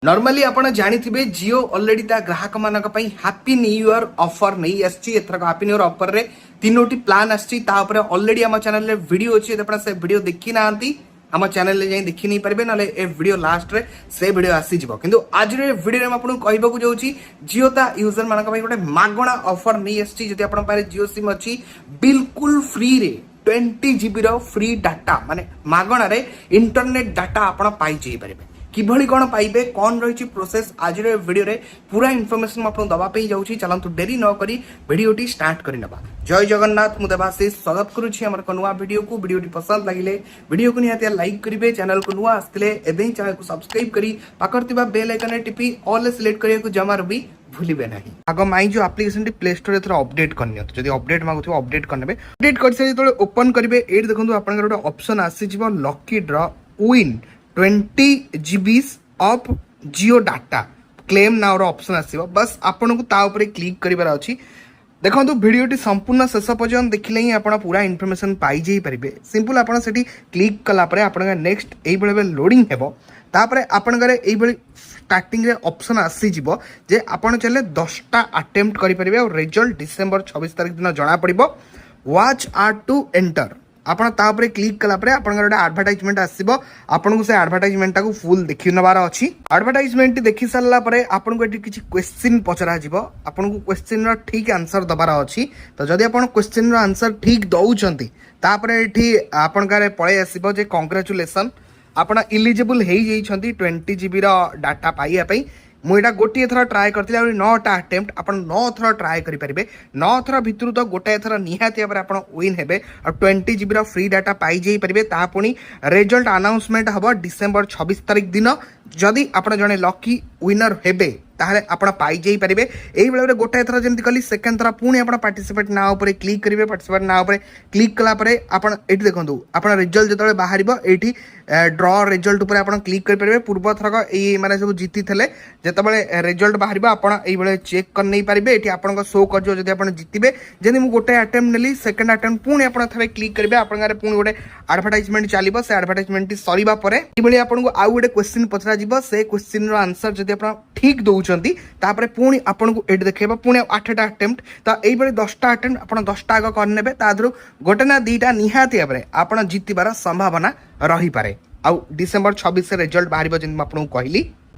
Normally आपण जानिथिबे जियो already ता ग्राहक मानक पई हैप्पी न्यू ईयर ऑफर नहीं आछि। एथरक हैप्पी न्यू ईयर ऑफर रे तीनोटी प्लान आछि। ता ऊपर ऑलरेडी हम चैनल रे वीडियो अछि। आपण से वीडियो देखि नांती हम चैनल ले जाई देखि नहीं परबे, नले ए वीडियो लास्ट रे से वीडियो आसी जिवो। किंतु आज रे वीडियो रे हम आपन कहबो को जाउछि जियो ता यूजर मानक पई गोटे मागणा ऑफर नहीं आछि। जति आपण पारे जियो सिम अछि बिल्कुल फ्री रे 20 GB रो फ्री डाटा माने मागणा रे इंटरनेट डाटा आपण पाई जाई परबे। किभली कौन पाइबे कौन रही प्रोसेस आज वीडियो रे पूरा इनफॉरमेशन आपन दबाई जाऊँगी। चलतु डेरी न करी वीडियोटी स्टार्ट कर नवा। जय जगन्नाथ, मुझे देवाशीष स्वागत करुच्ची आम नुआ वीडियो को। वीडियोटी पसंद लगे वीडियो को निहाती लाइक करेंगे। चैनल को नुआ आसते एवं चैनल को सब्सक्राइब करी पाखर बेल आइकन टिपी ऑल सिलेक्ट करने जमार भी भूलिबे नहीं। आग माई जो एप्लिकेशन प्ले स्टोर रे अपडेट करनी जब अपडेट मांगुथिबो अपडेट करनेबे। अपडेट कर सारी जो ओपन करेंगे ये देखो आप ऑप्शन आसीजिवो lucky draw win 20 GB of Jio data claim now रो ऑप्शन आसीबो। बस आपन को ता ऊपर क्लिक करिवार अछि। देखो वीडियोटी संपूर्ण शेष पर्यंत देखिले ही आप पूरा इनफॉरमेशन पाई जाई परिबे। सिंपल आपन सेठी क्लिक कला परे आपन नेक्स्ट एई बेले लोडिंग हेबो। तापरे आपन गरे एई बेले स्टार्टिंग रे ऑप्शन आसी जिवो जे आपन चले 10टा अटेम्प्ट करि परिबे और रिजल्ट डिसेंबर 26 तारिख दिन जणा पड़िबो। वॉच आर टू एंटर आपन तापरे क्लिक कला परे आपन गोटे एडवर्टाइजमेंट आसीबो। आपन को से एडवर्टाइजमेंट को फुल देखि नबार अछि। एडवर्टाइजमेंट देखि सारला परे आपन को एटी किछि क्वेश्चन पचरा जिवो। आपन को क्वेश्चन रो ठीक आंसर दबार अछि। तो जदि आपन क्वेश्चन रो आंसर ठीक दउचंती तापरे एठी आपन कारे पळे आसीबो जे कांग्रेचुलेशन आपन इलिजिबल हेई जाइछंती 20 GB रो डाटा पाइया पई। मुझे गोटे थर ट्राए करती 9टा अटेम्प्ट आप 9 थर ट्राए करेंगे। 9 थर भितर तो गोटाए थर निहाती भाव आप विन हे और 20 GB रो फ्री डाटा पाई जाई परिबे। ता पुणी रिजल्ट अनाउंसमेंट हम डिसेंबर 26 तारिख दिन। जदि आप जड़े लकी विनर हेबे ताहले आपण पाई जाई परिबे। एई बेले गोटाए थर जेमति कली सेकंड थर पुणी आपण पार्टिसिपेट ना ऊपर क्लिक करिवे। पार्टिसिपेट ना ऊपर क्लिक कला परे आपण एठी देखंतु आपण रिजल्ट जतले बाहरिबो एठी ड्रॉ रिजल्ट ऊपर आपण क्लिक करि परिबे। पूर्व थरक एई माने सब जीति थले जेतबेले रिजल्ट बाहरिबो आपण एई बेले चेक कर नै परिबे। एठी आपण को शो करजो जदि आपण जीतिबे। जदि मु गोटे अटेम्प्ट नेली सेकंड अटेम्प्ट पुणी आपण थरे क्लिक करिवे। आपण गारे पुणी गोटे एडवर्टाइजमेंट चलिबो। से एडवर्टाइजमेंट सरीबा परे एई बेले आपण को आउ गोटे क्वेश्चन पचरा जिवो। से क्वेश्चन रो आंसर जदि आपण ठीक दउचंती तापरे पुणी आपन को एट देखेबा पुणी 8टा अटेम्प्ट। तो एई बेले 10टा अटेम्प्ट आपण 10टा आग कर नेबे। तादरु गोटे ना दीटा निहाती भाबरे आपण जितिबार संभावना रही पारे। आउ डिसेंबर 26 से रिजल्ट बाहरिबो जेन आपन को कहली।